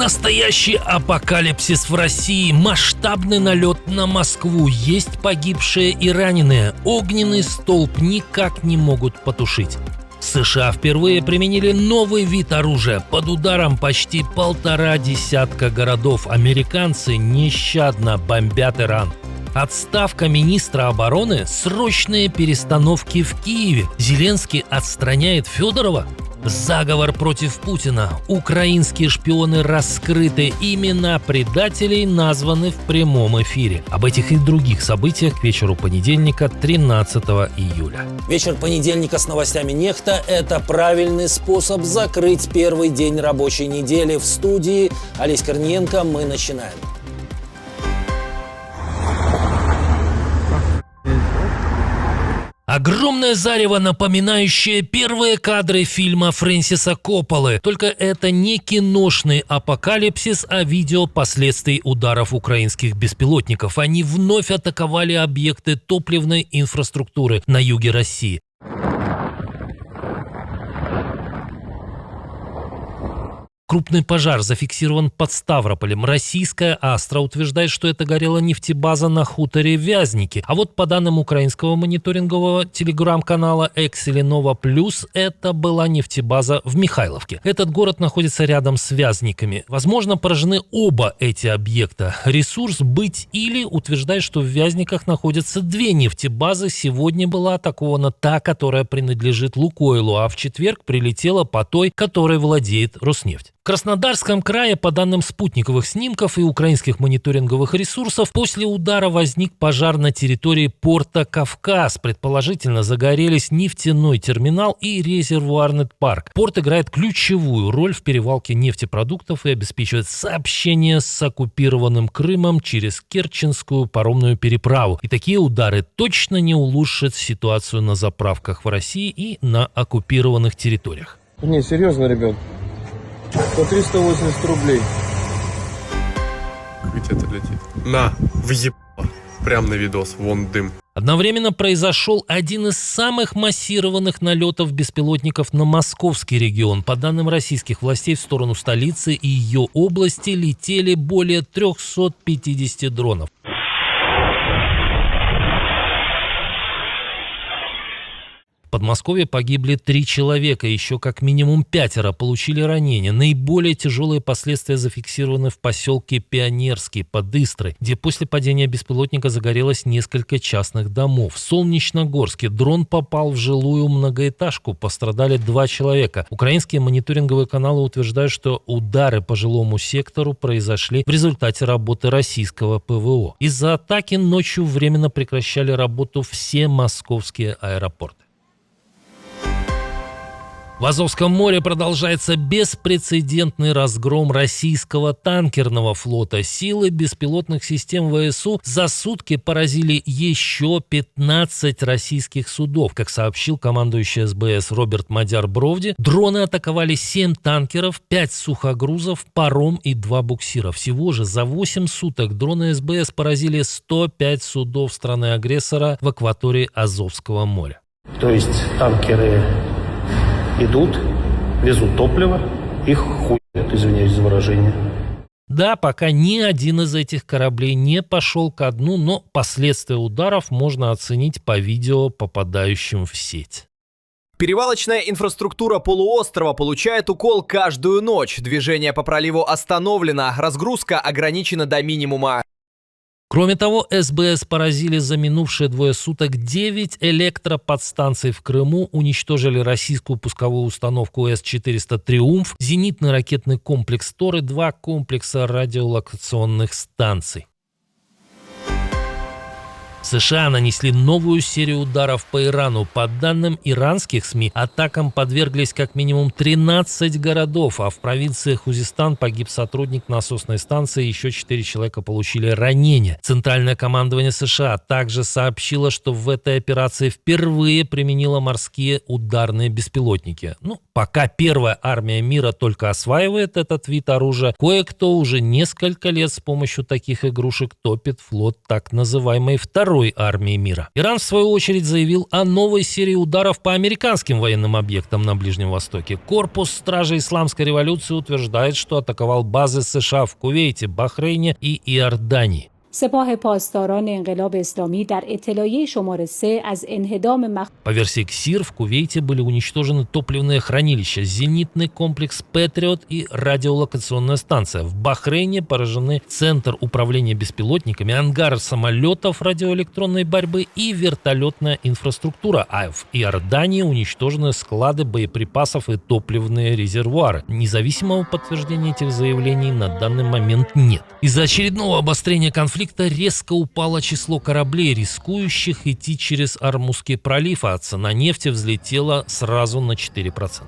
Настоящий апокалипсис в России, масштабный налет на Москву, есть погибшие и раненые, огненный столб никак не могут потушить. США впервые применили новый вид оружия, под ударом почти 1,5 десятка городов, американцы нещадно бомбят Иран. Отставка министра обороны, срочные перестановки в Киеве, Зеленский отстраняет Федорова. Заговор против Путина. Украинские шпионы раскрыты. Имена предателей названы в прямом эфире. Об этих и других событиях к вечеру понедельника, 13 июля. Вечер понедельника с новостями Нехта – это правильный способ закрыть первый день рабочей недели. В студии Олесь Корниенко. Мы начинаем. Огромное зарево, напоминающее первые кадры фильма Фрэнсиса Копполы. Только это не киношный апокалипсис, а видео последствий ударов украинских беспилотников. Они вновь атаковали объекты топливной инфраструктуры на юге России. Крупный пожар зафиксирован под Ставрополем. Российская Астра утверждает, что это горела нефтебаза на хуторе Вязники. А вот по данным украинского мониторингового телеграм-канала Экселинова Плюс, это была нефтебаза в Михайловке. Этот город находится рядом с Вязниками. Возможно, поражены оба эти объекта. Ресурс «Быть» или утверждает, что в Вязниках находятся две нефтебазы. Сегодня была атакована та, которая принадлежит Лукойлу, а в четверг прилетела по той, которой владеет Роснефть. В Краснодарском крае, по данным спутниковых снимков и украинских мониторинговых ресурсов, после удара возник пожар на территории порта Кавказ. Предположительно, загорелись нефтяной терминал и резервуарный парк. Порт играет ключевую роль в перевалке нефтепродуктов и обеспечивает сообщение с оккупированным Крымом через Керченскую паромную переправу. И такие удары точно не улучшат ситуацию на заправках в России и на оккупированных территориях. Не, серьезно, ребят. По 380 рублей. Где-то летит. На, въебало. Прям на видос, вон дым. Одновременно произошел один из самых массированных налетов беспилотников на московский регион. По данным российских властей, в сторону столицы и ее области летели более 350 дронов. В Подмосковье погибли 3 человека, еще как минимум 5 получили ранения. Наиболее тяжелые последствия зафиксированы в поселке Пионерский под Истрой, где после падения беспилотника загорелось несколько частных домов. В Солнечногорске дрон попал в жилую многоэтажку, пострадали 2 человека. Украинские мониторинговые каналы утверждают, что удары по жилому сектору произошли в результате работы российского ПВО. Из-за атаки ночью временно прекращали работу все московские аэропорты. В Азовском море продолжается беспрецедентный разгром российского танкерного флота. Силы беспилотных систем ВСУ за сутки поразили еще 15 российских судов. Как сообщил командующий СБС Роберт Мадяр-Бровди, дроны атаковали 7 танкеров, 5 сухогрузов, паром и 2 буксира. Всего же за 8 суток дроны СБС поразили 105 судов страны-агрессора в акватории Азовского моря. То есть танкеры идут, везут топливо, их хуят, извиняюсь за выражение. Да, пока ни один из этих кораблей не пошел ко дну, но последствия ударов можно оценить по видео, попадающим в сеть. Перевалочная инфраструктура полуострова получает укол каждую ночь. Движение по проливу остановлено, разгрузка ограничена до минимума. Кроме того, СБС поразили за минувшие 2 суток 9 электроподстанций в Крыму, уничтожили российскую пусковую установку С-400 «Триумф», зенитный ракетный комплекс «Тор» и 2 комплекса радиолокационных станций. США нанесли новую серию ударов по Ирану. По данным иранских СМИ, атакам подверглись как минимум 13 городов, а в провинции Хузестан погиб сотрудник насосной станции, еще 4 человека получили ранения. Центральное командование США также сообщило, что в этой операции впервые применило морские ударные беспилотники. Пока первая армия мира только осваивает этот вид оружия, кое-кто уже несколько лет с помощью таких игрушек топит флот так называемой второй второй армией мира. Иран, в свою очередь, заявил о новой серии ударов по американским военным объектам на Ближнем Востоке. Корпус стражей исламской революции утверждает, что атаковал базы США в Кувейте, Бахрейне и Иордании. سپاه پاسداران انقلاب اسلامی در اطلاعیه شماره 3 از انهدام По версии КСИР, в Кувейте были уничтожены топливные хранилища, зенитный комплекс «Патриот» и радиолокационная станция. В Бахрейне поражены центр управления беспилотниками, ангар самолетов радиоэлектронной борьбы и вертолетная инфраструктура. А в Иордании уничтожены склады боеприпасов и топливные резервуары. Независимого подтверждения этих заявлений на данный момент нет. Из-за очередного обострения конфликта резко упало число кораблей, рискующих идти через Ормузский пролив, а цена нефти взлетела сразу на 4%.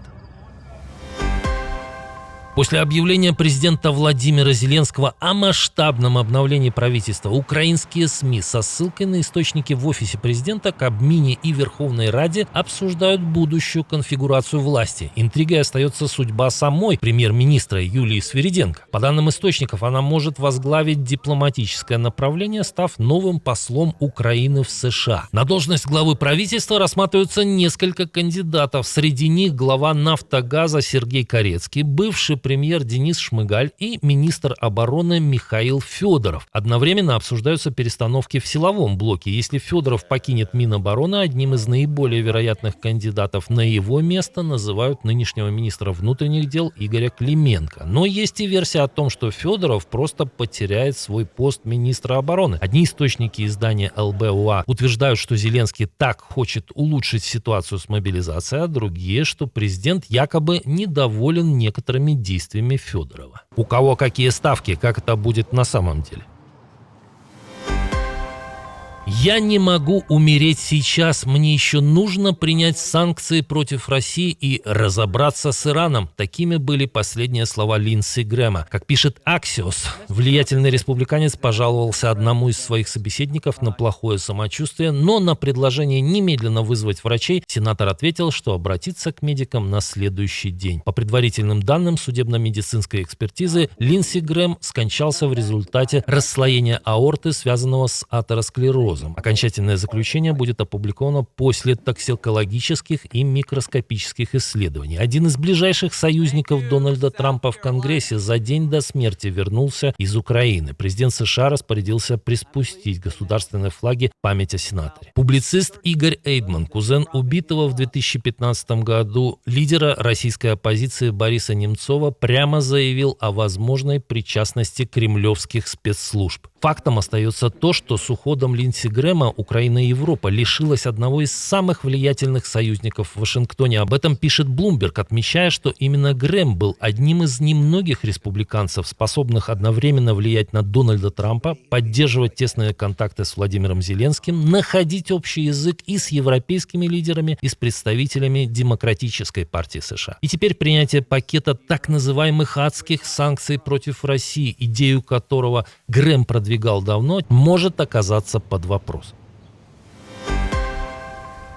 После объявления президента Владимира Зеленского о масштабном обновлении правительства, украинские СМИ со ссылкой на источники в офисе президента, Кабмине и Верховной Раде обсуждают будущую конфигурацию власти. Интригой остается судьба самой премьер-министра Юлии Свириденко. По данным источников, она может возглавить дипломатическое направление, став новым послом Украины в США. На должность главы правительства рассматриваются несколько кандидатов. Среди них глава «Нафтогаза» Сергей Корецкий, бывший премьер Денис Шмыгаль и министр обороны Михаил Федоров. Одновременно обсуждаются перестановки в силовом блоке. Если Федоров покинет Минобороны, одним из наиболее вероятных кандидатов на его место называют нынешнего министра внутренних дел Игоря Клименко. Но есть и версия о том, что Федоров просто потеряет свой пост министра обороны. Одни источники издания ЛБУА утверждают, что Зеленский так хочет улучшить ситуацию с мобилизацией, а другие, что президент якобы недоволен некоторыми действиями Федорова. У кого какие ставки, как это будет на самом деле? «Я не могу умереть сейчас, мне еще нужно принять санкции против России и разобраться с Ираном». Такими были последние слова Линдси Грэма. Как пишет Axios, влиятельный республиканец пожаловался одному из своих собеседников на плохое самочувствие, но на предложение немедленно вызвать врачей сенатор ответил, что обратится к медикам на следующий день. По предварительным данным судебно-медицинской экспертизы, Линдси Грэм скончался в результате расслоения аорты, связанного с атеросклерозом. Окончательное заключение будет опубликовано после токсикологических и микроскопических исследований. Один из ближайших союзников Дональда Трампа в Конгрессе за день до смерти вернулся из Украины. Президент США распорядился приспустить государственные флаги в память о сенаторе. Публицист Игорь Эйдман, кузен убитого в 2015 году лидера российской оппозиции Бориса Немцова, прямо заявил о возможной причастности кремлевских спецслужб. Фактом остается то, что с уходом Линдси Грэма Украина и Европа лишилась одного из самых влиятельных союзников в Вашингтоне. Об этом пишет Bloomberg, отмечая, что именно Грэм был одним из немногих республиканцев, способных одновременно влиять на Дональда Трампа, поддерживать тесные контакты с Владимиром Зеленским, находить общий язык и с европейскими лидерами, и с представителями Демократической партии США. И теперь принятие пакета так называемых адских санкций против России, идею которого Грэм продвигал давно, может оказаться под вопрос.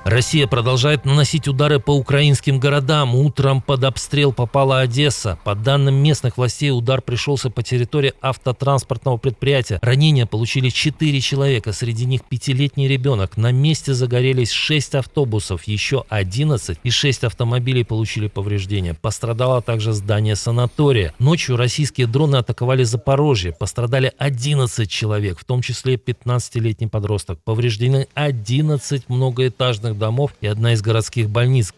Россия продолжает наносить удары по украинским городам. Утром под обстрел попала Одесса. По данным местных властей, удар пришелся по территории автотранспортного предприятия. Ранения получили 4 человека, среди них 5-летний ребенок. На месте загорелись 6 автобусов, еще 11 и 6 автомобилей получили повреждения. Пострадало также здание санатория. Ночью российские дроны атаковали Запорожье. Пострадали 11 человек, в том числе 15-летний подросток. Повреждены 11 многоэтажных домов и одна из городских больниц.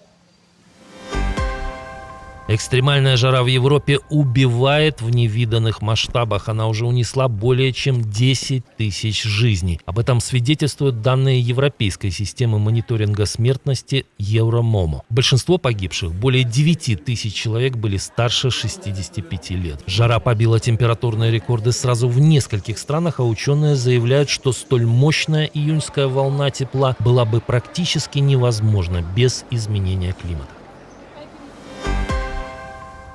Экстремальная жара в Европе убивает в невиданных масштабах. Она уже унесла более чем 10 тысяч жизней. Об этом свидетельствуют данные европейской системы мониторинга смертности Евромомо. Большинство погибших, более 9 тысяч человек, были старше 65 лет. Жара побила температурные рекорды сразу в нескольких странах, а ученые заявляют, что столь мощная июньская волна тепла была бы практически невозможна без изменения климата.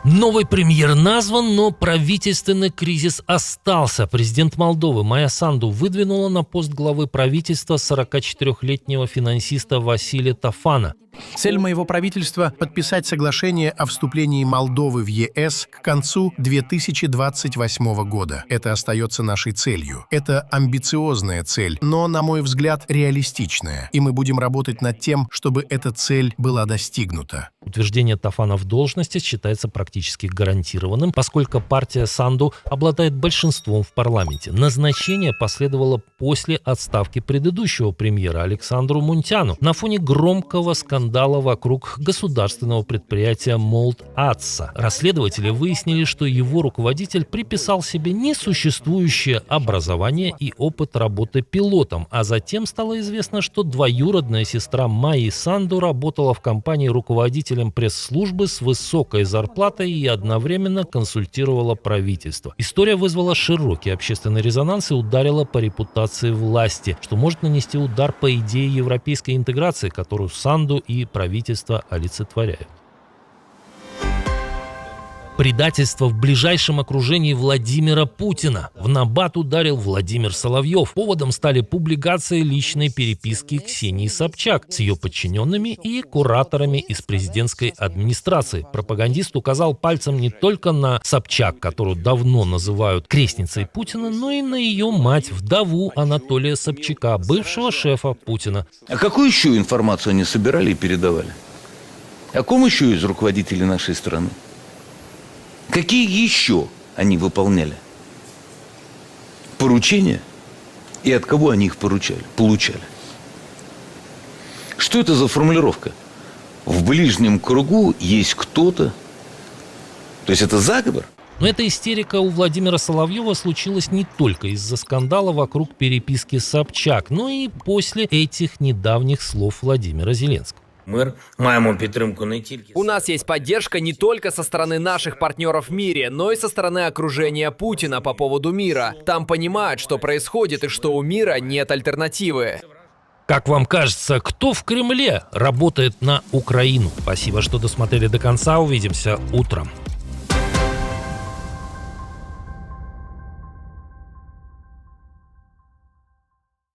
Новый премьер назван, но правительственный кризис остался. Президент Молдовы Майя Санду выдвинула на пост главы правительства 44-летнего финансиста Василия Тафана. Цель моего правительства – подписать соглашение о вступлении Молдовы в ЕС к концу 2028 года. Это остается нашей целью. Это амбициозная цель, но, на мой взгляд, реалистичная. И мы будем работать над тем, чтобы эта цель была достигнута. Утверждение Тафана в должности считается практически гарантированным, поскольку партия Санду обладает большинством в парламенте. Назначение последовало после отставки предыдущего премьера Александру Мунтяну на фоне громкого скандала вокруг государственного предприятия Молдатса. Расследователи выяснили, что его руководитель приписал себе несуществующее образование и опыт работы пилотом, а затем стало известно, что двоюродная сестра Майи Санду работала в компании руководителем пресс-службы с высокой зарплатой и одновременно консультировала правительство. История вызвала широкий общественный резонанс и ударила по репутации власти, что может нанести удар по идее европейской интеграции, которую Санду и правительство олицетворяют. Предательство в ближайшем окружении Владимира Путина. В набат ударил Владимир Соловьев. Поводом стали публикации личной переписки Ксении Собчак с ее подчиненными и кураторами из президентской администрации. Пропагандист указал пальцем не только на Собчак, которую давно называют крестницей Путина, но и на ее мать, вдову Анатолия Собчака, бывшего шефа Путина. А какую еще информацию они собирали и передавали? О ком еще из руководителей нашей страны? Какие еще они выполняли поручения и от кого они их получали? Что это за формулировка? В ближнем кругу есть кто-то. То есть это заговор? Но эта истерика у Владимира Соловьева случилась не только из-за скандала вокруг переписки Собчак, но и после этих недавних слов Владимира Зеленского. У нас есть поддержка не только со стороны наших партнеров в мире, но и со стороны окружения Путина по поводу мира. Там понимают, что происходит и что у мира нет альтернативы. Как вам кажется, кто в Кремле работает на Украину? Спасибо, что досмотрели до конца. Увидимся утром.